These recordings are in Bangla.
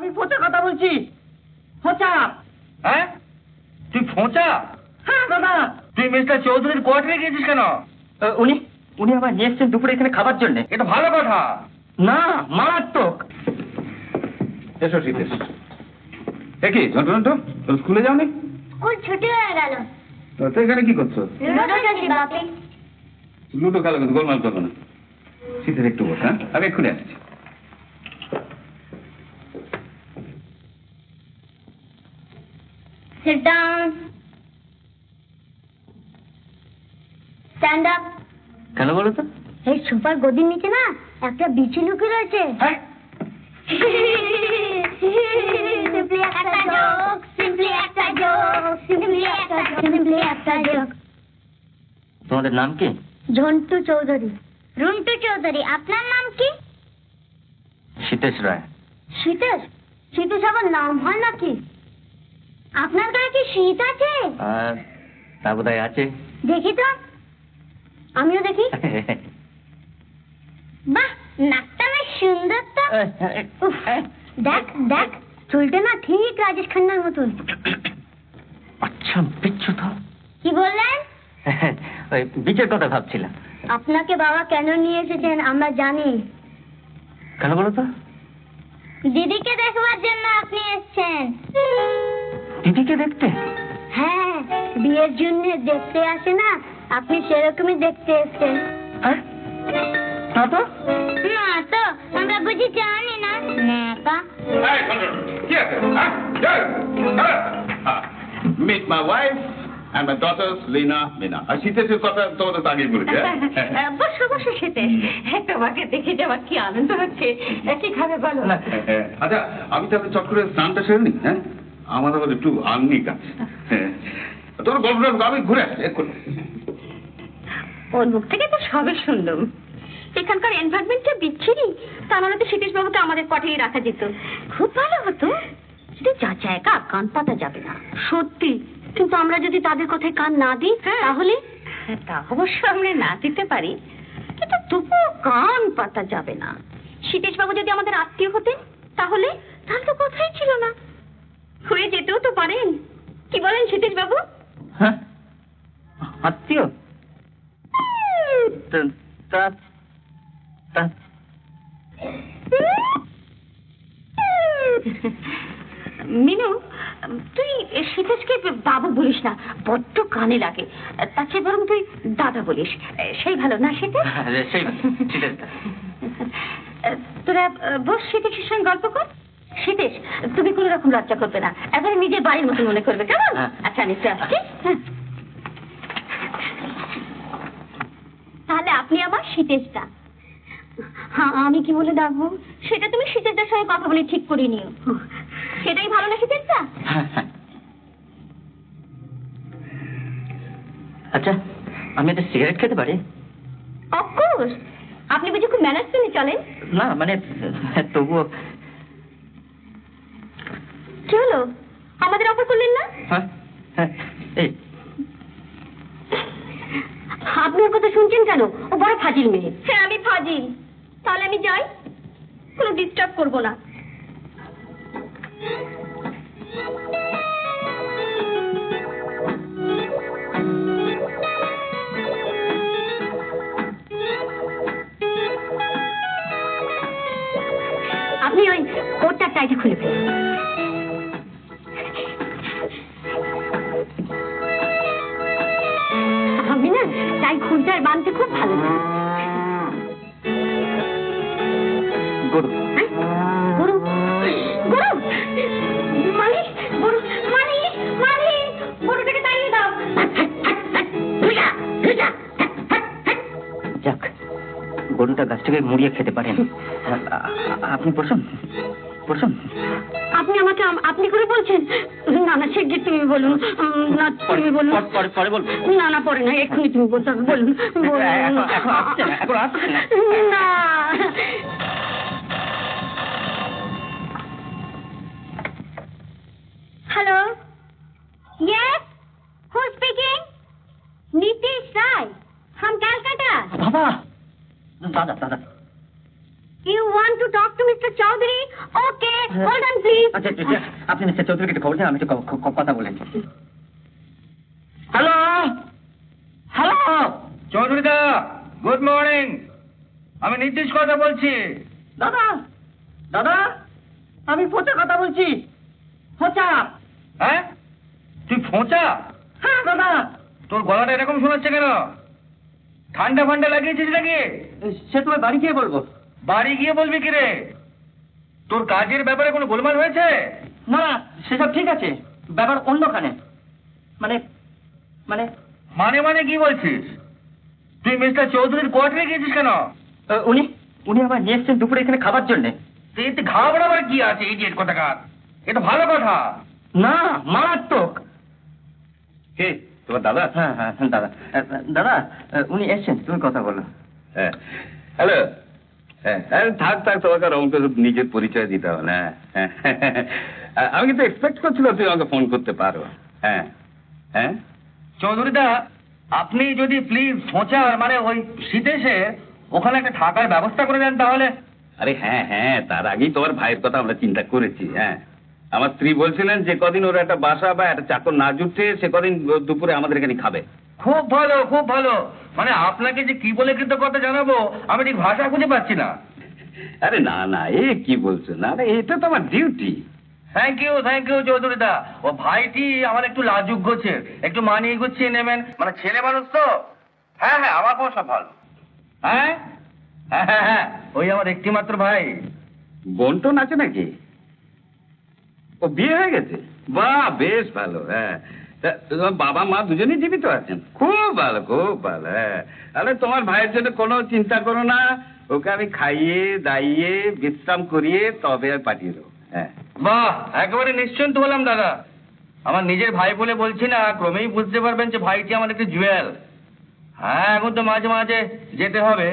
আমি ফোঁচা কথা বলছি। ফোঁচা। হ্যাঁ, তুই ফোঁচা? হ্যাঁ দাদা। তুই মিস্টার চৌধুরীর কোয়ার্টারে গিয়েছিস কেন? উনি উনি আবার নিয়ে এসছেন দুপুরে এখানে খাবার জন্য। এটা ভালো কথা না, মারাত্মক। এসো শীতেশ। কি ঝন্টু ঝন্টু, তোর স্কুলে যাওনি? স্কুল ছুটি হয়ে গেল। তো এখানে কি করছো? লুডো খেলছি বাপি। লুডো খেলো, কিন্তু গোলমাল করবো না। শীতের একটু বস, হ্যাঁ, আমি এক্ষুনি আসছি। Sit down. Stand up. কেন বলো তো? এই সোফার গদির নিচে না একটা বিছু লুকিয়ে রয়েছে। হ্যাঁ, Simply একটা joke, simply একটা joke, simply একটা joke. তোমাদের নাম কি? ঝন্টু চৌধুরী। রুন্টু চৌধুরী। আপনার নাম কি? শীতেশ রায়। শীতেশ? শীতেশ আবার নাম হয় নাকি? আপনার গায়ে কি শীত আছে? তা বোধহয় আছে। দেখি তো, আমিও দেখি। বাহ, নাকটা বেশ সুন্দর তো। উফ, দেখ দেখ, চুলটা না ঠিক রাজেশ খান্নার মতন। আচ্ছা, বিচ্ছু তো। কি বললেন? ওই বিচের কথা ভাবছিলাম। আপনাকে বাবা কেন নিয়ে এসেছেন আমরা জানি। কেন বলো তো? দিদিকে দেখবার জন্য আপনি এসেছেন। দিদিকে দেখতে? হ্যাঁ, বিয়ের জন্য দেখতে আসে না, আপনি সেরকমই দেখতে এসেছেন। হ্যাঁ, না তো। না তো, আমরা বুঝি জানি না। নেকা। Meet my wife and my daughters, Lena, Mina. আর শীতেশের কথা তোমাদের তো আগেই বলেছি। বসো বসো শীতেশ, তোমাকে দেখে যাওয়ার কি আনন্দ হচ্ছে। কি খাবে বলো? আচ্ছা, আমি তাহলে চট করে স্নানটা সেরে নি। হ্যাঁ, আমার আবার একটু আঙ্গিক আছে। তোর গল্পটা আমি ঘুরে আসছি এক্ষুনি। ওর মুখ থেকে তো সবে শুনলাম। এখানকার এনভায়রনমেন্টটা বিচ্ছিরি, তা নাহলে তো শীতেশ বাবুকে আমাদের কোয়ার্টারেই রাখা যেত। খুব ভালো হতো। কিন্তু যা জায়গা কান পাতা যাবে না। সত্যি, কিন্তু আমরা যদি তাদের কথায় কান না দিই তাহলে? তা অবশ্য আমরা না দিতে পারি, কিন্তু তবুও কান পাতা যাবে না। শীতেশ বাবু যদি আমাদের আত্মীয় হতেন তাহলে তাহলে তো কথাই ছিল না। হয়ে যেতেও তো পারেন। কি বলেন শীতেশ বাবু? হ্যাঁ, আত্মীয়? মিনু, তুই শীতেশকে বাবু বলিস না, বড্ড কানে লাগে। তার চেয়ে বরং তুই দাদা বলিস, সেই ভালো না শীতেশ? সেই শীতেশ। তোরা বস, শীতেশের সঙ্গে গল্প কর। শীতেশ, তুমি কোনো রকম লজ্জা করবে না, এবারে নিজের বাড়ির মতো মনে করবে, কেমন? আচ্ছা, আমি একটু আসছি। তাহলে আপনি আমার শীতেশদা। হ্যাঁ, আমি কি বলে ডাকবো সেটা তুমি শীতেশদার সঙ্গে কথা বলে ঠিক করে নিও। সেটাই ভালো না শীতেশদা? আচ্ছা, আমি একটা সিগারেট খেতে পারি? অফকোর্স। আপনি বুঝি খুব ম্যানার্স মেনে চলেন? না, মানে তবুও। কি হলো, আমাদের অফার করলেন না? হ্যাঁ, এই আপনি ওর কথা শুনছেন কেন? ও বড় ফাজিল মেয়ে। হ্যাঁ, আমি ফাজিল। তাহলে আমি যাই, কোনো ডিস্টার্ব করবো না। আপনি ওই কোটটার টাইটা খুলে ফেলুন। আমি না তাই খুঁটার বাঁধতে খুব ভালো লাগে। গরু গরু গরু মানে গরু মানে মানে গরুটাকে তাড়িয়ে দাও। যাক, গরুটা গাছটাকে মুড়িয়ে খেতে পারেন। আপনি বসুন, বসুন। আপনি আমাকে আপনি করে বলছেন? না না, শিগগির তুমি বলুন। না, তুমি বলুন। পরে বলবো। না না, পরে না, এক্ষুনি তুমি বলতে হবে। বলুন এখন আসছে না। না। Hello, yes, who speaking? Nitish Ray from Calcutta. বাবা, দাদা। You want to talk to Mr. Chaudhary? Okay, hold on please. আচ্ছা আচ্ছা, আপনি মিস্টার চৌধুরীকে একটু খবর দেন, আমি একটু কথা বলেন। হ্যালো হ্যালো, চৌধুরী দা, গুড মর্নিং। আমি নীতিশ কথা বলছি। দাদা দাদা, আমি পচা কথা বলছি, পচা। হ্যাঁ, তুই ফোঁচা? হ্যাঁ দাদা। তোর গলাটা এরকম শোনাচ্ছে কেন? ঠান্ডা ফান্ডা লাগিয়েছিস নাকি? সে তোমার বাড়ি গিয়ে বলবো। বাড়ি গিয়ে বলবি কি রে? তোর কাজের ব্যাপারে কোনো গোলমাল হয়েছে? না না, সেসব ঠিক আছে, ব্যাপার অন্যখানে। মানে মানে মানে মানে কি বলছিস? তুই মিস্টার চৌধুরীর কোয়ার্টারে গিয়েছিস কেন? উনি উনি আমার নিয়ে এসছেন দুপুরে এখানে খাবার জন্যে। এতে ঘাবড়াবার কি আছে? ইডিয়েট কোথাকার, এটা ভালো কথা। না, মারাত্মক। কে তোমার দাদা? হ্যাঁ হ্যাঁ দাদা, দাদা উনি এসছেন, তুমি কথা বলো। হ্যাঁ, হ্যালো। হ্যাঁ, থাক থাক, তোমাকে আর আমাকে নিজের পরিচয় দিতে হবে না। হ্যাঁ, আমি কিন্তু এক্সপেক্ট করছিলাম তুই আমাকে ফোন করতে পারো। হ্যাঁ হ্যাঁ, চৌধুরী দা, আপনি যদি প্লিজ ফোঁচা মানে ওই শীতেশে ওখানে একটা থাকার ব্যবস্থা করে দেন তাহলে। আরে হ্যাঁ হ্যাঁ, তার আগেই তোমার ভাইয়ের কথা আমরা চিন্তা করেছি। হ্যাঁ, আমার স্ত্রী বলছিলেন যে কদিন ওর একটা বাসা বা একটা চাকর না জুটছে, সে কদিন দুপুরে আমাদের এখানে খাবে। খুব ভালো, খুব ভালো। মানে আপনাকে যে কি বলে কৃতজ্ঞতা জানাবো আমি ঠিক ভাষা খুঁজে পাচ্ছি না। আরে না না, এ কি বলছো? না না, এটা তো আমার ডিউটি। থ্যাংক ইউ চৌধুরী দা। ও ভাইটি আমার একটু লাজুক গোছের, একটু মানিয়ে গুছিয়ে নেবেন, মানে ছেলে মানুষ তো। হ্যাঁ হ্যাঁ, আমার কোনো সব ভালো। হ্যাঁ হ্যাঁ হ্যাঁ হ্যাঁ, ওই আমার একটি মাত্র ভাই। বন্টন আছে নাকি? ও বিয়ে হয়ে গেছে? বাহ, বেশ ভালো। হ্যাঁ, তা তোমার বাবা মা দুজনেই জীবিত আছেন? খুব ভালো, খুব ভালো। হ্যাঁ, তাহলে তোমার ভাইয়ের জন্য কোনো চিন্তা করো না, ওকে আমি খাইয়ে দাইয়ে বিশ্রাম করিয়ে তবে পাঠিয়ে দেবো। হ্যাঁ, বাহ, একেবারে নিশ্চিন্ত হলাম দাদা। আমার নিজের ভাই বলে বলছি না, ক্রমেই বুঝতে পারবেন যে ভাইটি আমার একটি জুয়েল। হ্যাঁ, এখন তো মাঝে মাঝে যেতে হবে।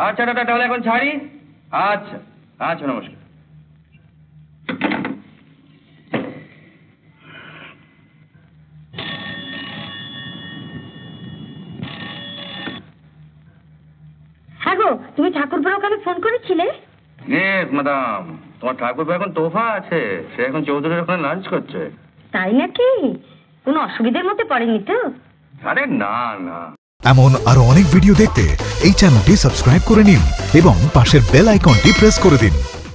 আচ্ছা দাদা, তাহলে এখন ছাড়ি। আচ্ছা আচ্ছা, নমস্কার। হ্যাঁ গো, তুমি ঠাকুরপুর ওখানে ফোন করেছিলে? ইয়েস ম্যাডাম, তোমার ঠাকুর এখন তোফা আছে, সে এখন চৌধুরীর ওখানে লাঞ্চ করছে। তাই নাকি? কোনো অসুবিধার মধ্যে পড়েনি তো? আরে না না। এমন আরো অনেক ভিডিও দেখতে এই চ্যানেলটি সাবস্ক্রাইব করে নিন এবং পাশের বেল আইকনটি প্রেস করে দিন।